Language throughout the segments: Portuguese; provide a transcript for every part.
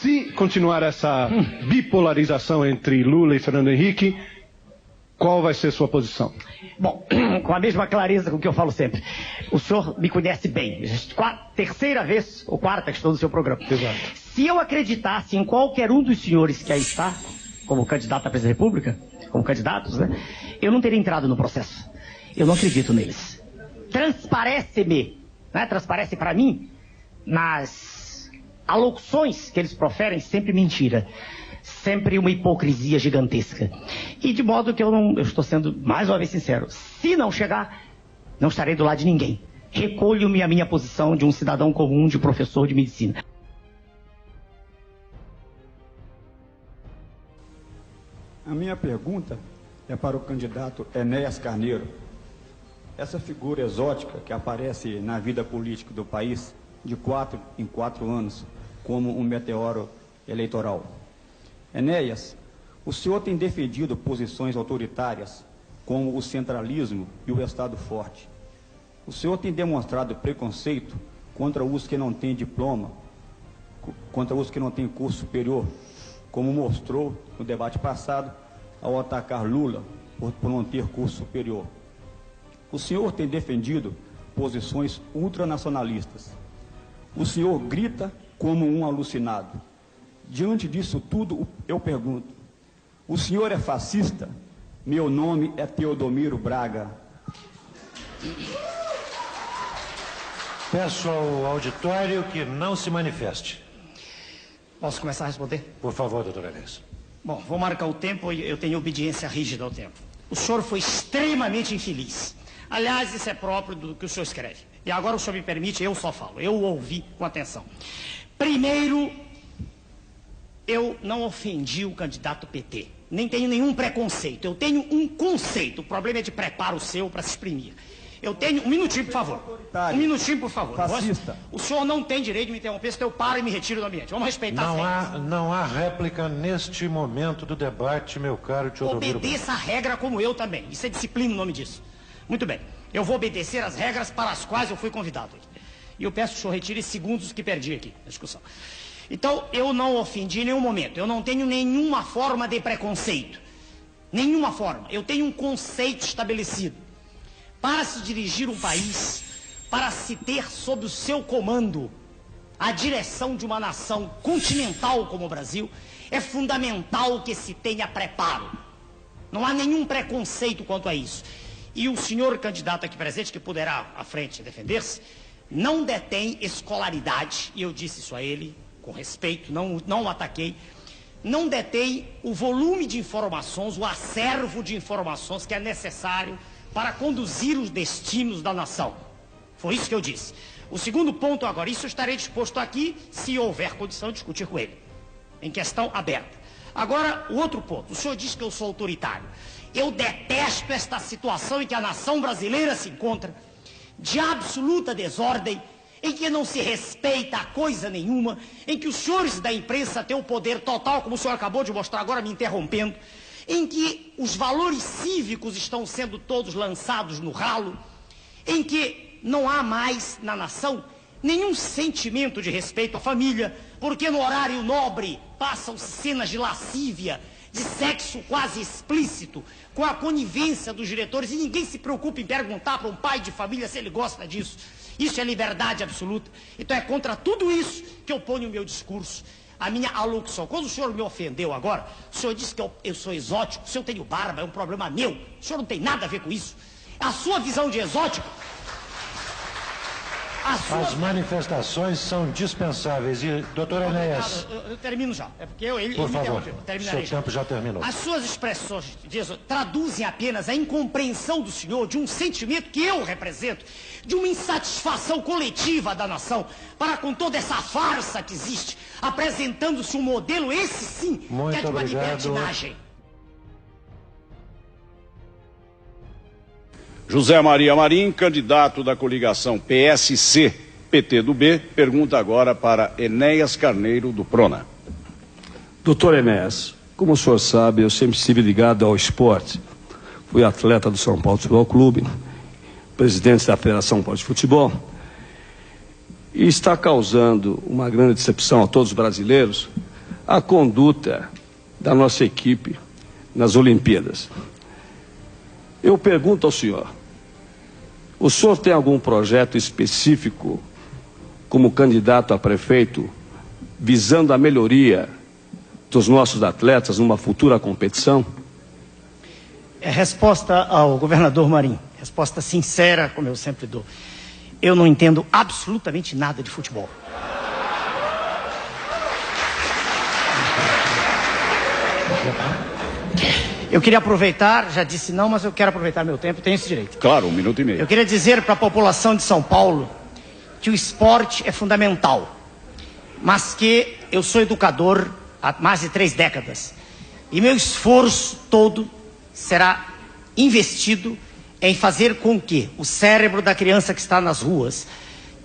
Se continuar essa bipolarização entre Lula e Fernando Henrique, qual vai ser sua posição? Bom, com a mesma clareza com que eu falo sempre. O senhor me conhece bem. Terceira vez ou quarta que estou no seu programa. Exato. Se eu acreditasse em qualquer um dos senhores que aí está, como candidato à presidência da República, como candidatos, né, eu não teria entrado no processo. Eu não acredito neles. Transparece-me, né, transparece para mim, nas alocuções que eles proferem, sempre mentira. Sempre uma hipocrisia gigantesca. E de modo que eu estou sendo mais uma vez sincero. Se não chegar, não estarei do lado de ninguém. Recolho-me a minha posição de um cidadão comum, de professor de medicina. A minha pergunta é para o candidato Enéas Carneiro. Essa figura exótica que aparece na vida política do país de 4 em 4 anos como um meteoro eleitoral. Enéas, o senhor tem defendido posições autoritárias como o centralismo e o Estado forte. O senhor tem demonstrado preconceito contra os que não têm diploma, contra os que não têm curso superior, como mostrou no debate passado ao atacar Lula por não ter curso superior. O senhor tem defendido posições ultranacionalistas. O senhor grita como um alucinado. Diante disso tudo, eu pergunto, o senhor é fascista? Meu nome é Teodomiro Braga. Peço ao auditório que não se manifeste. Posso começar a responder? Por favor, doutor Enéas. Bom, vou marcar o tempo e eu tenho obediência rígida ao tempo. O senhor foi extremamente infeliz. Aliás, isso é próprio do que o senhor escreve. E agora o senhor me permite, eu só falo. Eu ouvi com atenção. Primeiro, eu não ofendi o candidato PT. Nem tenho nenhum preconceito. Eu tenho um conceito. O problema é de preparo seu para se exprimir. Eu tenho... Um minutinho, por favor. Um minutinho, por favor. Fascista. O senhor não tem direito de me interromper, senão eu paro e me retiro do ambiente. Vamos respeitar as regras. Não há réplica neste momento do debate, meu caro Teodomiro. Obedeça a regra como eu também. Isso é disciplina o nome disso. Muito bem. Eu vou obedecer as regras para as quais eu fui convidado. E eu peço que o senhor retire segundos que perdi aqui na discussão. Então, eu não ofendi em nenhum momento. Eu não tenho nenhuma forma de preconceito. Nenhuma forma. Eu tenho um conceito estabelecido. Para se dirigir um país, para se ter sob o seu comando a direção de uma nação continental como o Brasil, é fundamental que se tenha preparo. Não há nenhum preconceito quanto a isso. E o senhor candidato aqui presente, que poderá à frente defender-se, não detém escolaridade, e eu disse isso a ele, com respeito, não o ataquei, não detém o volume de informações, o acervo de informações que é necessário para conduzir os destinos da nação. Foi isso que eu disse. O segundo ponto agora, isso eu estarei disposto aqui, se houver condição de discutir com ele, em questão aberta. Agora, o outro ponto, o senhor diz que eu sou autoritário. Eu detesto esta situação em que a nação brasileira se encontra, de absoluta desordem, em que não se respeita a coisa nenhuma, em que os senhores da imprensa têm o poder total, como o senhor acabou de mostrar agora me interrompendo, em que os valores cívicos estão sendo todos lançados no ralo, em que não há mais na nação nenhum sentimento de respeito à família, porque no horário nobre passam-se cenas de lascívia, de sexo quase explícito, com a conivência dos diretores, e ninguém se preocupa em perguntar para um pai de família se ele gosta disso. Isso é liberdade absoluta. Então é contra tudo isso que eu ponho o meu discurso, a minha alocução. Quando o senhor me ofendeu agora, o senhor disse que eu sou exótico, se eu tenho barba é um problema meu, o senhor não tem nada a ver com isso. A sua visão de exótico... As manifestações são dispensáveis. E, doutor Enéas... Eu termino já. É porque ele por me favor, interrompeu. Terminarei seu tempo já terminou. As suas expressões traduzem apenas a incompreensão do senhor de um sentimento que eu represento, de uma insatisfação coletiva da nação, para com toda essa farsa que existe, apresentando-se um modelo, esse sim, muito que é de uma obrigado. libertinagem. José Maria Marim, candidato da coligação PSC-PT do B, pergunta agora para Enéas Carneiro, do Prona. Doutor Enéas, como o senhor sabe, eu sempre estive ligado ao esporte. Fui atleta do São Paulo Futebol Clube, presidente da Federação Paulo de Futebol, e está causando uma grande decepção a todos os brasileiros a conduta da nossa equipe nas Olimpíadas. Eu pergunto ao senhor, o senhor tem algum projeto específico como candidato a prefeito visando a melhoria dos nossos atletas numa futura competição? Resposta ao governador Marinho, resposta sincera, como eu sempre dou. Eu não entendo absolutamente nada de futebol. Eu queria aproveitar, já disse não, mas eu quero aproveitar meu tempo, tenho esse direito. Claro, 1 minuto e meio. Eu queria dizer para a população de São Paulo que o esporte é fundamental, mas que eu sou educador há mais de 3 décadas e meu esforço todo será investido em fazer com que o cérebro da criança que está nas ruas,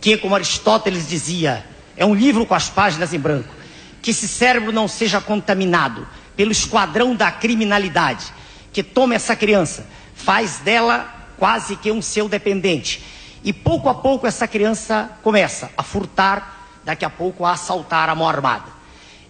que, como Aristóteles dizia, é um livro com as páginas em branco, que esse cérebro não seja contaminado pelo esquadrão da criminalidade, que toma essa criança, faz dela quase que um seu dependente. E pouco a pouco essa criança começa a furtar, daqui a pouco a assaltar a mão armada.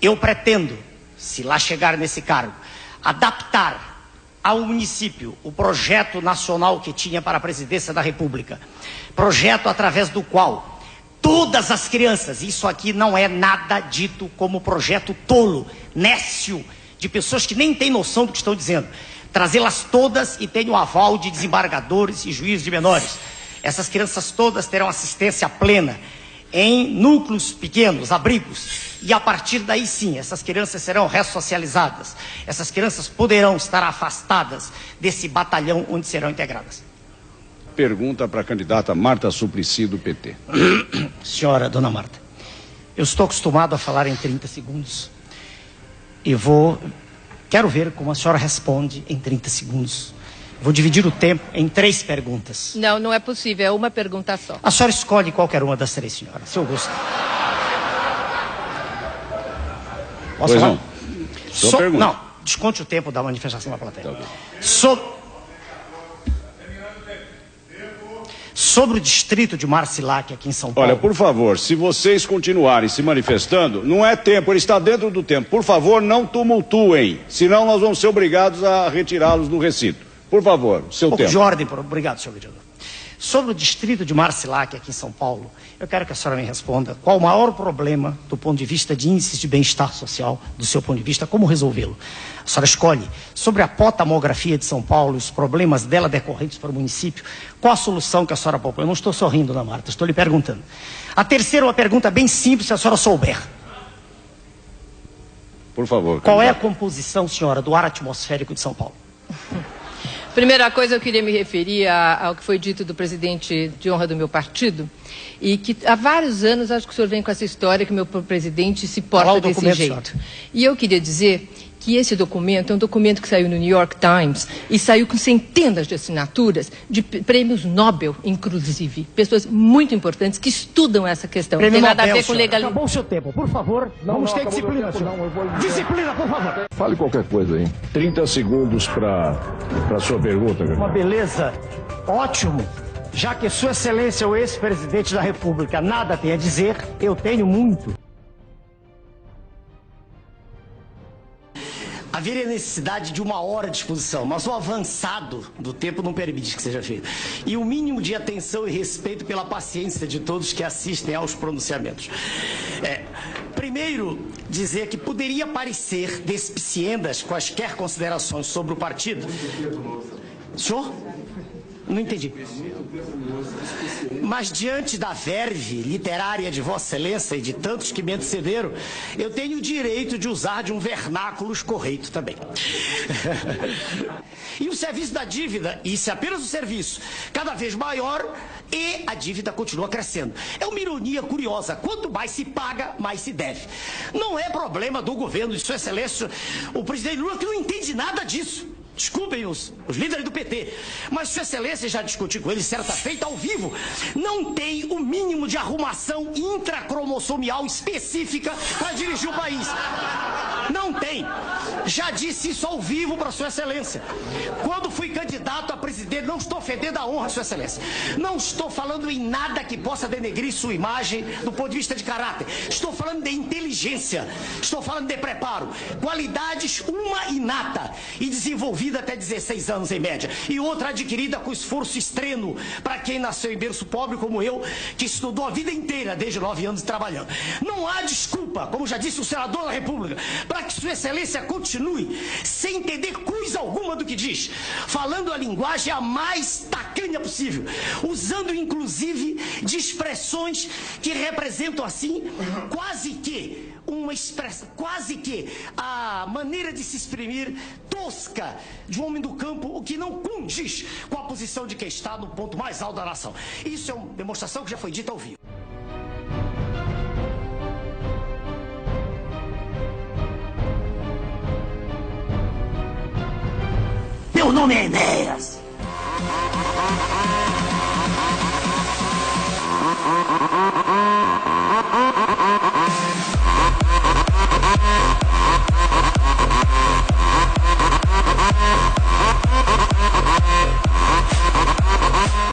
Eu pretendo, se lá chegar nesse cargo, adaptar ao município o projeto nacional que tinha para a presidência da República. Projeto através do qual todas as crianças, isso aqui não é nada dito como projeto tolo, nécio, de pessoas que nem têm noção do que estão dizendo. Trazê-las todas e tenho o aval de desembargadores e juízes de menores. Essas crianças todas terão assistência plena em núcleos pequenos, abrigos. E a partir daí sim, essas crianças serão ressocializadas. Essas crianças poderão estar afastadas desse batalhão onde serão integradas. Pergunta para a candidata Marta Suplicy, do PT. Senhora, dona Marta, eu estou acostumado a falar em 30 segundos. E quero ver como a senhora responde em 30 segundos. Vou dividir o tempo em 3 perguntas. Não, não é possível, é uma pergunta só. A senhora escolhe qualquer uma das 3, senhora, se eu gosto. Posso Pois falar? não. Sua pergunta. Não, desconte o tempo da manifestação da plateia. Tá bem. Sobre o distrito de Marcilac, aqui em São Paulo. Olha, por favor, se vocês continuarem se manifestando, não é tempo, ele está dentro do tempo. Por favor, não tumultuem, senão nós vamos ser obrigados a retirá-los do recinto. Por favor, seu tempo. De ordem, obrigado, senhor vereador. Sobre o distrito de Marcilac, aqui em São Paulo, eu quero que a senhora me responda qual o maior problema do ponto de vista de índices de bem-estar social, do seu ponto de vista, como resolvê-lo. A senhora escolhe sobre a potamografia de São Paulo, os problemas dela decorrentes para o município, qual a solução que a senhora propõe? Eu não estou sorrindo, dona Marta, estou lhe perguntando. A terceira é uma pergunta bem simples, se a senhora souber. Por favor. Qual é a composição, senhora, do ar atmosférico de São Paulo? Primeira coisa, eu queria me referir ao que foi dito do presidente de honra do meu partido, e que há vários anos acho que o senhor vem com essa história que o meu presidente se porta desse jeito. E eu queria dizer que esse documento é um documento que saiu no New York Times e saiu com centenas de assinaturas de prêmios Nobel, inclusive. Pessoas muito importantes que estudam essa questão. Não tem nada a ver com legalidade. Acabou o seu tempo, por favor. Vamos ter disciplina, senhor. Disciplina, por favor. Fale qualquer coisa aí. 30 segundos para sua pergunta. Uma beleza. Ótimo. Já que Sua Excelência é o ex-presidente da República nada tem a dizer, eu tenho muito. Haveria necessidade de 1 hora de exposição, mas o avançado do tempo não permite que seja feito. E o mínimo de atenção e respeito pela paciência de todos que assistem aos pronunciamentos. Primeiro, dizer que poderia parecer despiciendas quaisquer considerações sobre o partido. Senhor? Não entendi. Mas diante da verve literária de Vossa Excelência e de tantos que me antecederam, eu tenho o direito de usar de um vernáculo escorreito também. E o serviço da dívida, e isso é apenas o serviço, cada vez maior e a dívida continua crescendo. É uma ironia curiosa, quanto mais se paga, mais se deve. Não é problema do governo de Sua Excelência, o presidente Lula, que não entende nada disso. Desculpem os líderes do PT, mas Sua Excelência, já discuti com ele certa feita ao vivo, não tem o mínimo de arrumação intracromossomial específica para dirigir o país. Não tem. Já disse isso ao vivo para Sua Excelência. Quando fui candidato a presidente, não estou ofendendo a honra, Sua Excelência. Não estou falando em nada que possa denegrir sua imagem do ponto de vista de caráter. Estou falando de inteligência. Estou falando de preparo. Qualidades, uma inata e desenvolvida até 16 anos em média. E outra adquirida com esforço extremo para quem nasceu em berço pobre como eu, que estudou a vida inteira, desde 9 anos trabalhando. Não há desculpa, como já disse o senador da República, para que Sua Excelência continue sem entender coisa alguma do que diz, falando a linguagem a mais tacanha possível, usando inclusive de expressões que representam assim quase que uma expressão, quase que a maneira de se exprimir tosca de um homem do campo, o que não condiz com a posição de quem está no ponto mais alto da nação. Isso é uma demonstração que já foi dita ao vivo. Meu nome é Enéas.